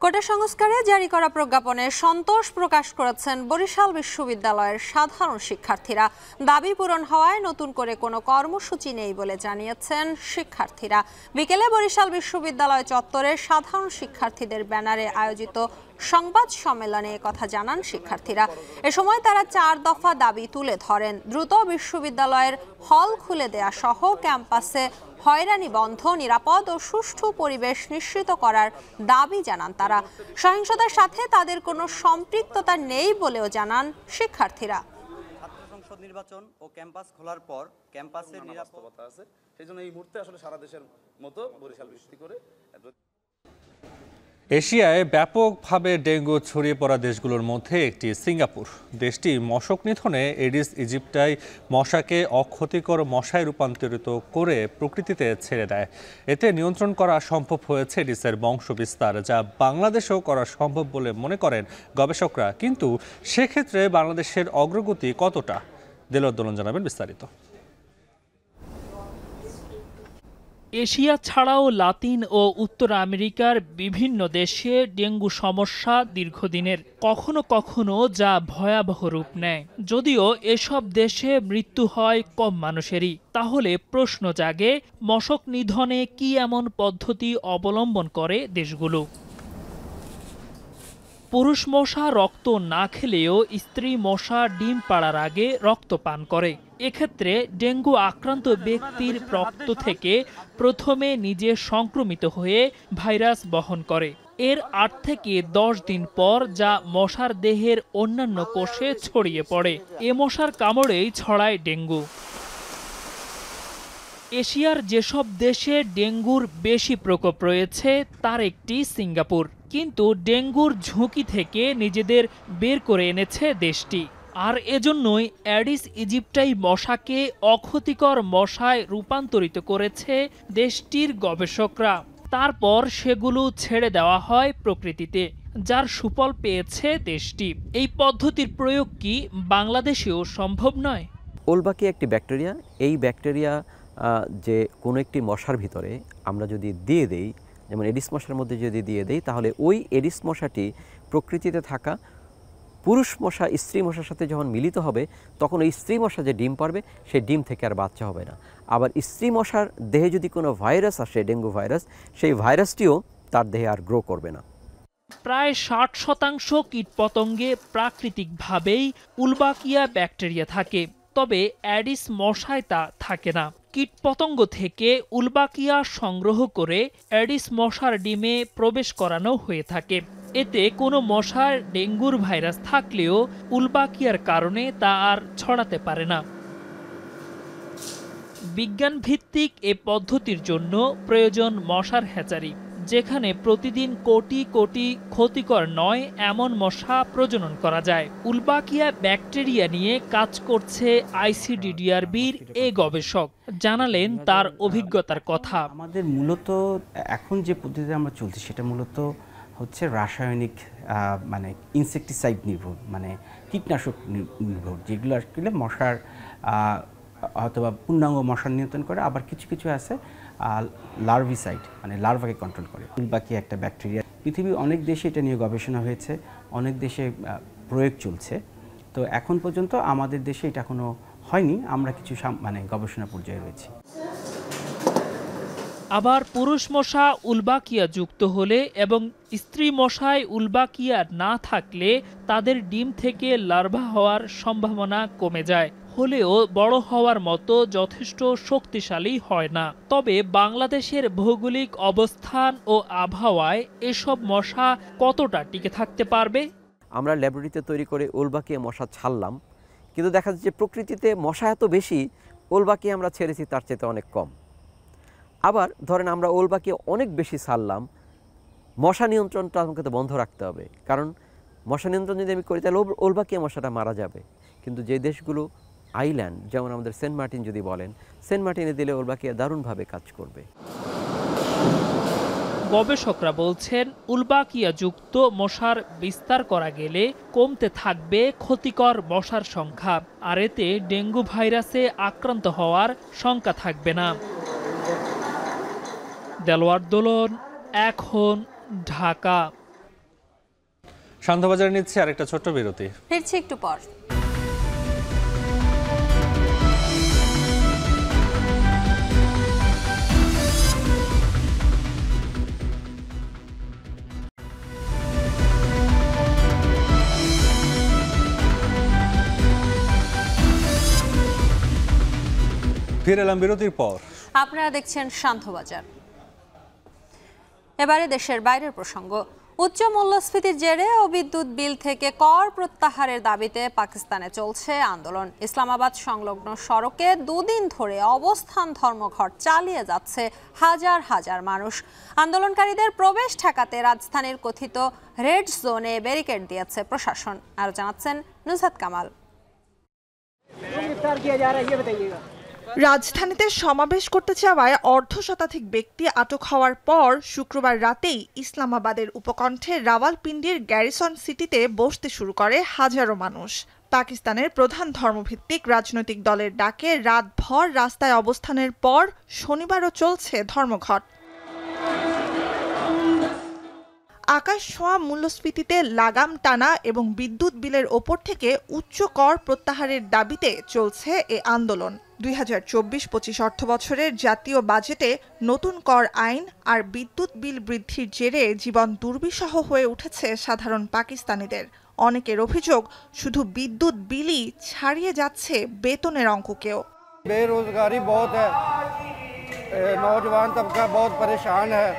কোটা সংস্কারে জারি করা প্রজ্ঞাপনে সন্তোষ প্রকাশ করেছেন বরিশাল বিশ্ববিদ্যালয়ের সাধারণ শিক্ষার্থীরা। দাবি পূরণ হওয়ায় নতুন করে কোনো কর্মসূচি নেই বলে জানিয়েছেন শিক্ষার্থীরা। বিকেলে বরিশাল বিশ্ববিদ্যালয় চত্বরে সাধারণ শিক্ষার্থীদের ব্যানারে আয়োজিত সংবাদ সম্মেলনে কথা জানান শিক্ষার্থীরা। এ সময় তারা 4 দফা দাবি তুলে ধরেন। দ্রুত বিশ্ববিদ্যালয়ের হল খুলে দেয়া সহ ক্যাম্পাসে হয়রানি বন্ধ, নিরাপদ ও সুষ্ঠু পরিবেশ নিশ্চিত করার দাবি জানান তারা। সহিংসতার সাথে তাদের কোনো সম্পৃক্ততা নেই বলেও জানান শিক্ষার্থীরা। ছাত্র সংসদ নির্বাচন ও ক্যাম্পাস খোলার পর ক্যাম্পাসের নিরাপত্তা আছে, সেজন্য এই মুহূর্তে আসলে সারা দেশের মতো বরিশাল ভিত্তি করে এশিয়ায় ব্যাপকভাবে ডেঙ্গু ছড়িয়ে পড়া দেশগুলোর মধ্যে একটি সিঙ্গাপুর। দেশটি মশক নিধনে এডিস ইজিপ্টাই মশাকে অক্ষতিকর মশায় রূপান্তরিত করে প্রকৃতিতে ছেড়ে দেয়। এতে নিয়ন্ত্রণ করা সম্ভব হয়েছে এডিসের বংশবিস্তার, যা বাংলাদেশেও করা সম্ভব বলে মনে করেন গবেষকরা। কিন্তু সেক্ষেত্রে বাংলাদেশের অগ্রগতি কতটা? দেলোয়ার দোলন জানাবেন বিস্তারিত। এশিয়া ছাড়াও লাতিন ও উত্তর আমেরিকার বিভিন্ন দেশে ডেঙ্গু সমস্যা দীর্ঘদিনের, কখনো কখনো যা ভয়াবহ রূপ নেয়। যদিও এসব দেশে মৃত্যু হয় কম মানুষেরই। তাহলে প্রশ্ন জাগে, মশক নিধনে কি এমন পদ্ধতি অবলম্বন করে দেশগুলো? পুরুষ মশা রক্ত না খেলেও স্ত্রী মশা ডিম পাড়ার আগে রক্ত পান করে। এক্ষেত্রে ডেঙ্গু আক্রান্ত ব্যক্তির রক্ত থেকে প্রথমে নিজে সংক্রমিত হয়ে ভাইরাস বহন করে। এর ৮ থেকে ১০ দিন পর যা মশার দেহের অন্যান্য কোষে ছড়িয়ে পড়ে। এ মশার কামড়েই ছড়ায় ডেঙ্গু। এশিয়ার যেসব দেশে ডেঙ্গুর বেশি প্রকোপ রয়েছে তার একটি সিঙ্গাপুর। কিন্তু ডেঙ্গুর ঝুঁকি থেকে নিজেদের বের করে এনেছে দেশটি। আর এজন্যই অ্যাডিস ইজিপ্টাই মশাকে অক্ষতিকর মশায় রূপান্তরিত করেছে দেশটির গবেষকরা। তারপর সেগুলো ছেড়ে দেওয়া হয় প্রকৃতিতে, যার সুফল পেয়েছে দেশটি। এই পদ্ধতির প্রয়োগ কি বাংলাদেশেও সম্ভব নয়? ওলবাকি একটি ব্যাকটেরিয়া। এই ব্যাকটেরিয়া যে কোনো একটি মশার ভিতরে আমরা যদি দিয়ে দেই, যেমন এডিস মশার মধ্যে যদি দিয়ে দেই, তাহলে ওই এডিস মশাটি প্রকৃতিতে থাকা পুরুষ মশা স্ত্রী মশার সাথে যখন মিলিত হবে, তখন ওই স্ত্রী মশা যে ডিম পারবে সেই ডিম থেকে আর বাচ্চা হবে না। আবার স্ত্রী মশার দেহে যদি কোনো ভাইরাস আসে, ডেঙ্গু ভাইরাস, সেই ভাইরাসটিও তার দেহে আর গ্রো করবে না। প্রায় ৬০% কীটপতঙ্গে প্রাকৃতিকভাবেই উলবাকিয়া ব্যাকটেরিয়া থাকে, তবে অ্যাডিস মশায় তা থাকে না। কীটপতঙ্গ থেকে উলবাকিয়া সংগ্রহ করে অ্যাডিস মশার ডিমে প্রবেশ করানো হয়ে থাকে। এতে কোনো মশার ডেঙ্গুর ভাইরাস থাকলেও উলবাকিয়ার কারণে তা আর ছড়াতে পারে না। বিজ্ঞানভিত্তিক এ পদ্ধতির জন্য প্রয়োজন মশার হ্যাচারি, যেখানে প্রতিদিন কোটি কোটি ক্ষতিকর নয় এমন মশা প্রজনন করা যায়। উলবাকিয়া ব্যাকটেরিয়া নিয়ে কাজ করছে আইসিডিডিআরবির এ গবেষক। জানালেন তার অভিজ্ঞতার কথা। আমাদের মূলত এখন যে পদ্ধতিতে আমরা চলছি সেটা মূলত হচ্ছে রাসায়নিক মানে ইনসেকটিসাইড নির্ভর, মানে কীটনাশক নির্ভর, যেগুলো আসলে মশার অথবা পূর্ণাঙ্গ মশার নিয়ন্ত্রণ করে। আবার কিছু কিছু আছে লার্ভিসাইড, মানে লার্ভাকে কন্ট্রোল করে। উলবাকি একটা ব্যাকটেরিয়া। পৃথিবীর অনেক দেশে এটা নিয়ে গবেষণা হয়েছে, অনেক দেশে প্রয়োগ চলছে। তো এখন পর্যন্ত আমাদের দেশে এটা এখনো হয়নি, আমরা কিছু মানে গবেষণা পর্যায়ে রয়েছি। আবার পুরুষ মশা উলবাকিয়া যুক্ত হলে এবং স্ত্রী মশায় উলবাকিয়া না থাকলে তাদের ডিম থেকে লার্ভা হওয়ার সম্ভাবনা কমে যায়, হলেও বড় হওয়ার মতো যথেষ্ট শক্তিশালী হয় না। তবে বাংলাদেশের ভৌগোলিক অবস্থান ও আবহাওয়ায় এসব মশা কতটা টিকে থাকতে পারবে? আমরা ল্যাবরেটরিতে তৈরি করে উলবাকিয়া মশা ছাড়লাম, কিন্তু দেখা যাচ্ছে প্রকৃতিতে মশা এত বেশি, উলবাকিয়া আমরা ছেড়েছি তার চেয়ে অনেক কম। আবার ধরেন আমরা উলবাকিয়া অনেক বেশি ছাড়লাম, মশা নিয়ন্ত্রণটা আমাকে তো বন্ধ রাখতে হবে, কারণ মশা নিয়ন্ত্রণ যদি আমি করি তাহলে উলবাকিয়া মশাটা মারা যাবে। কিন্তু যে দেশগুলো আইল্যান্ড, যেমন আমাদের সেন্ট মার্টিন যদি বলেন, সেন্ট মার্টিনে দিলে উলবাকিয়া দারুণভাবে কাজ করবে। গবেষকরা বলছেন উলবাকিয়া যুক্ত মশার বিস্তার করা গেলে কমতে থাকবে ক্ষতিকর মশার সংখ্যা, আর এতে ডেঙ্গু ভাইরাসে আক্রান্ত হওয়ার শঙ্কা থাকবে না। দেলোয়ার দোলন, এখন, ঢাকা। শান্তবাজারে নিচ্ছে আরেকটা ছোট্ট বিরতি, ফিরছি একটু পর। ফিরে এলাম বিরতির পর। আপনারা দেখছেন শান্তবাজার। এবারে দেশের বাইরের প্রসঙ্গ। উচ্চ মূল্যস্ফীতির জেরে ও বিদ্যুৎ বিল থেকে কর প্রত্যাহারের দাবিতে পাকিস্তানে চলছে আন্দোলন। ইসলামাবাদ সংলগ্ন সড়কে দুদিন ধরে অবস্থান ধর্মঘট চালিয়ে যাচ্ছে হাজার হাজার মানুষ। আন্দোলনকারীদের প্রবেশ ঠেকাতে রাজধানীর কথিত রেড জোনে ব্যারিকেড দিয়েছে প্রশাসন। আরো জানাচ্ছেন নুসরাত কামাল। রাজধানীতে সমাবেশ করতে চাওয়ায় অর্ধশতাধিক ব্যক্তি আটক হওয়ার পর শুক্রবার রাতেই ইসলামাবাদের উপকণ্ঠে রাওয়ালপিন্ডির গ্যারিসন সিটিতে বসতে শুরু করে হাজারো মানুষ। পাকিস্তানের প্রধান ধর্মভিত্তিক রাজনৈতিক দলের ডাকে রাতভর রাস্তায় অবস্থানের পর শনিবারও চলছে ধর্মঘট। আকাশ ছোঁয়া মূল্যস্ফীতিতে লাগাম টানা এবং বিদ্যুৎ বিলের ওপর থেকে উচ্চ কর প্রত্যাহারের দাবিতে চলছে এ আন্দোলন। 2024-25 অর্থবছরের জাতীয় বাজেটে নতুন কর আইন আর বিদ্যুৎ বিল বৃদ্ধির জেরে জীবন দুর্বিষহ হয়ে উঠেছে সাধারণ পাকিস্তানিদের। অনেকের অভিযোগ, শুধু বিদ্যুৎ বিলই ছাড়িয়ে যাচ্ছে বেতনের অঙ্ককেও। बेरोजगारी बहुत है, नौजवान तबका बहुत परेशान है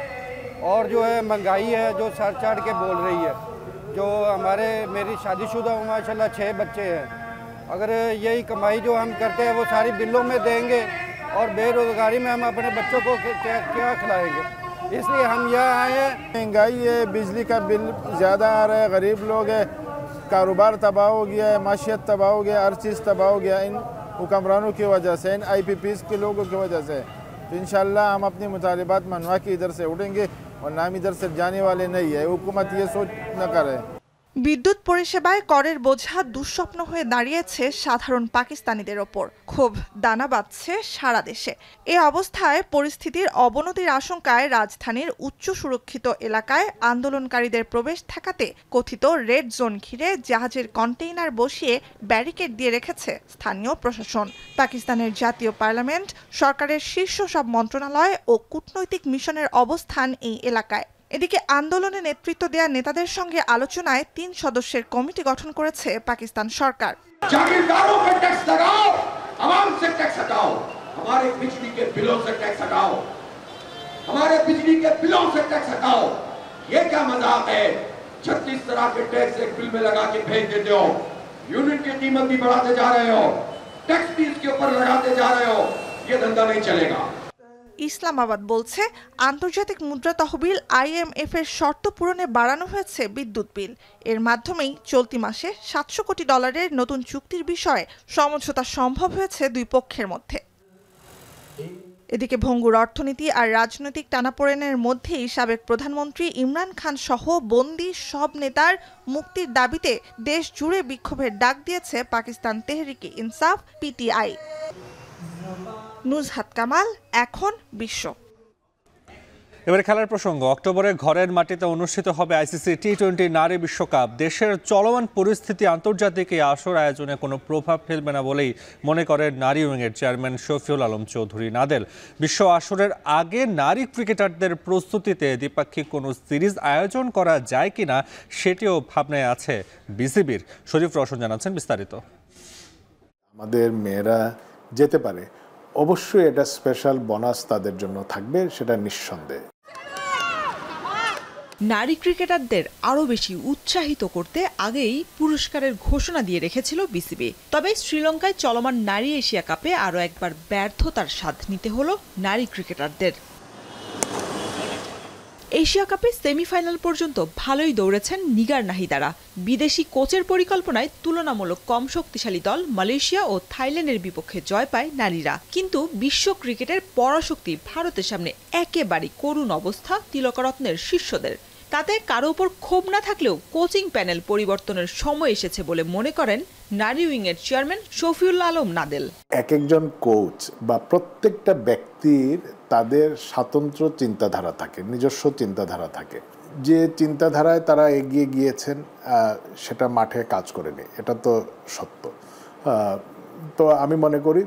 और जो है महंगाई है जो सर चढ़ के बोल रही है। जो मेरी शादीशुदा माशाल्लाह 6 बच्चे हैं, अगर यही कमाई जो हम करते हैं वो सारी बिलों में देंगे और बेरोजगारी में हम अपने बच्चों को क्या खिलाएंगे, इसलिए हम यहाँ आए हैं। महंगाई है, बिजली का बिल ज़्यादा आ रहा है, गरीब लोग है, कारोबार तबाह हो गया है, माशियत तबाह हो गया, हर चीज़ तबाह हो गया इन हुक्मरानों की वजह से, इन IPPs के लोगों की वजह से। तो इंशाल्लाह हम अपनी मुतालिबात मनवा के इधर से उठेंगे और नाम इधर से जाने वाले नहीं है। हुकूमत ये सोच न करे। বিদ্যুৎ পরিষেবায় করের বোঝা দুঃস্বপ্ন হয়ে দাঁড়িয়েছে সাধারণ পাকিস্তানিদের ওপর। ক্ষোভ দানা বাঁধছে সারা দেশে। এ অবস্থায় পরিস্থিতির অবনতির আশঙ্কায় রাজধানীর উচ্চ সুরক্ষিত এলাকায় আন্দোলনকারীদের প্রবেশ ঠেকাতে কথিত রেড জোন ঘিরে জাহাজের কন্টেইনার বসিয়ে ব্যারিকেড দিয়ে রেখেছে স্থানীয় প্রশাসন। পাকিস্তানের জাতীয় পার্লামেন্ট, সরকারের শীর্ষ সব মন্ত্রণালয় ও কূটনৈতিক মিশনের অবস্থান এই এলাকায়। এদিকে আন্দোলনে নেতৃত্ব দেয়া নেতাদের সঙ্গে আলোচনায় 3 সদস্যের কমিটি গঠন করেছে পাকিস্তান সরকার। जागीरदारों पे टैक्स लगाओ, आवाम से टैक्स हटाओ, हमारे बिजली के बिलों से टैक्स हटाओ, हमारे बिजली के बिलों से टैक्स हटाओ। ये क्या मजाक है? 36 तरह के टैक्स एक बिल में लगा के भेज देते हो, यूनिट की कीमत भी बढ़ाते जा रहे हो, टैक्स भी इसके ऊपर लगाते जा रहे हो, ये धंधा नहीं चलेगा। ইসলামাবাদ বলছে, আন্তর্জাতিক মুদ্রা তহবিল IMF এর শর্ত পূরণে বাড়ানো হয়েছে বিদ্যুৎ বিল। এর মাধ্যমেই চলতি মাসে $700 কোটি নতুন চুক্তির বিষয়ে সমঝোতা সম্ভব হয়েছে দুই পক্ষের মধ্যে। এদিকে ভঙ্গুর অর্থনীতি আর রাজনৈতিক টানাপোড়েনের মধ্যেই সাবেক প্রধানমন্ত্রী ইমরান খান সহ বন্দী সব নেতার মুক্তির দাবিতে দেশ জুড়ে বিক্ষোভের ডাক দিয়েছে পাকিস্তান তেহরিকে ইনসাফ PTI। নুসরাত কামাল, এখন বিশ্ব। এবারে খেলার প্রসঙ্গ। অক্টোবরে ঘরের মাটিতে অনুষ্ঠিত হবে ICC T20 নারী বিশ্বকাপ। দেশের চলমান পরিস্থিতি আন্তর্জাতিক এই আসর আয়োজনে কোনো প্রভাব ফেলবে না বলেই মনে করেন নারী উইংয়ের চেয়ারম্যান শফিউল আলম চৌধুরী নাদেল। বিশ্ব আসরের আগে নারী ক্রিকেটারদের প্রস্তুতিতে দ্বিপাক্ষিক কোনো সিরিজ আয়োজন করা যায় কিনা সেটিও ভাবনায় আছে বিসিবির। শরীফ রওশন জানাচ্ছেন বিস্তারিত। আমাদের মেয়েরা যেতে পারে, অবশ্যই এটা স্পেশাল বোনাস তাদের জন্য থাকবে, সেটা নিঃসন্দেহে। নারী ক্রিকেটারদের আরও বেশি উৎসাহিত করতে আগেই পুরস্কারের ঘোষণা দিয়ে রেখেছিল বিসিবি। তবে শ্রীলঙ্কায় চলমান নারী এশিয়া কাপে আরও একবার ব্যর্থতার স্বাদ নিতে হলো নারী ক্রিকেটারদের। এশিয়া কাপে সেমিফাইনাল পর্যন্ত ভালোই দৌড়েছেন নিগার নাহিদারা। বিদেশি কোচের পরিকল্পনায় তুলনামূলক কম শক্তিশালী দল মালয়েশিয়া ও থাইল্যান্ডের বিপক্ষে জয় পায় নারীরা। কিন্তু বিশ্ব ক্রিকেটের পরাশক্তি ভারতের সামনে একেবারেই করুণ অবস্থা তিলকরত্নের শিষ্যদের। তাতে কারো উপর ক্ষোভ না থাকলেও কোচিং প্যানেল পরিবর্তনের সময় এসেছে বলে মনে করেন নারী উইংয়ের চেয়ারম্যান শফিউল আলম নাদেল। এক একজন কোচ বা প্রত্যেকটা ব্যক্তির তাদের স্বতন্ত্র চিন্তাধারা থাকে, নিজস্ব চিন্তাধারা থাকে। যে চিন্তাধারায় তারা এগিয়ে গিয়েছেন সেটা মাঠে কাজ করেনি, এটা তো সত্য। তো আমি মনে করি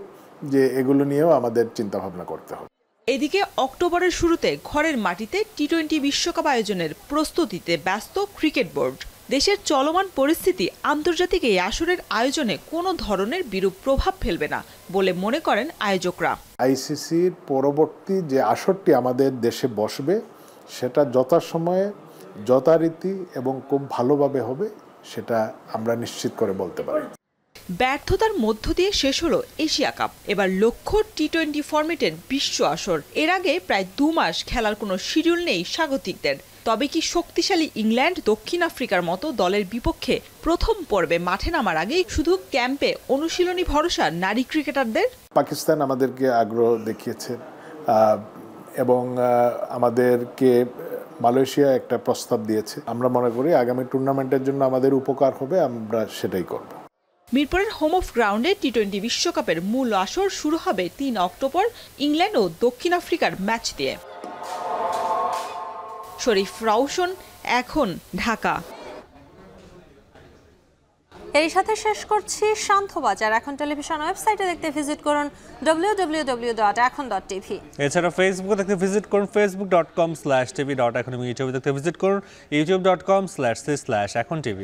যে এগুলো নিয়েও আমাদের চিন্তা ভাবনা করতে হবে। এদিকে অক্টোবরের শুরুতে ঘরের মাটিতে T20 বিশ্বকাপ আয়োজনের প্রস্তুতিতে ব্যস্ত ক্রিকেট বোর্ড। দেশের চলমান পরিস্থিতি আন্তর্জাতিক এই আসরের আয়োজনে কোনো ধরনের বিরূপ প্রভাব ফেলবে না বলে মনে করেন আয়োজকরা। ICCর পরবর্তী যে আসরটি আমাদের দেশে বসবে সেটা যথাসময়ে যথারীতি এবং খুব ভালোভাবে হবে সেটা আমরা নিশ্চিত করে বলতে পারি। ব্যর্থতার মধ্য দিয়ে শেষ হলো এশিয়া কাপ। এবার লক্ষ্য টি-20 ফরম্যাটের বিশ্ব আসর। এর আগে প্রায় 2 মাস খেলার কোনো শিডিউল নেই স্বাগতিকদের। তবে কি শক্তিশালী ইংল্যান্ড, দক্ষিণ আফ্রিকার মতো দলের বিপক্ষে প্রথম পর্বে মাঠে নামার আগেই শুধু ক্যাম্পে অনুশীলনী ভরসা নারী ক্রিকেটারদের? পাকিস্তান আমাদেরকে আগ্রহ দেখিয়েছে এবং আমাদেরকে মালয়েশিয়া একটা প্রস্তাব দিয়েছে। আমরা মনে করি আগামী টুর্নামেন্টের জন্য আমাদের উপকার হবে, আমরা সেটাই করব। মিরপুরের হোম অফ গ্রাউন্ডে টি-20 বিশ্বকাপের মূল আসর শুরু হবে 3 অক্টোবর ইংল্যান্ড ও দক্ষিণ আফ্রিকার ম্যাচ দিয়ে। শরীফ রাউশন, এখন, ঢাকা। এর সাথে শেষ করছি শান্তবাজার। এখন টেলিভিশন ওয়েবসাইটে দেখতে ভিজিট করুন www.ekhon.tv। এছাড়া ফেসবুকে দেখতে ভিজিট করুন facebook.com/tv.ekhon এবং ইউটিউবে দেখতে ভিজিট করুন youtube.com/ekhon tv।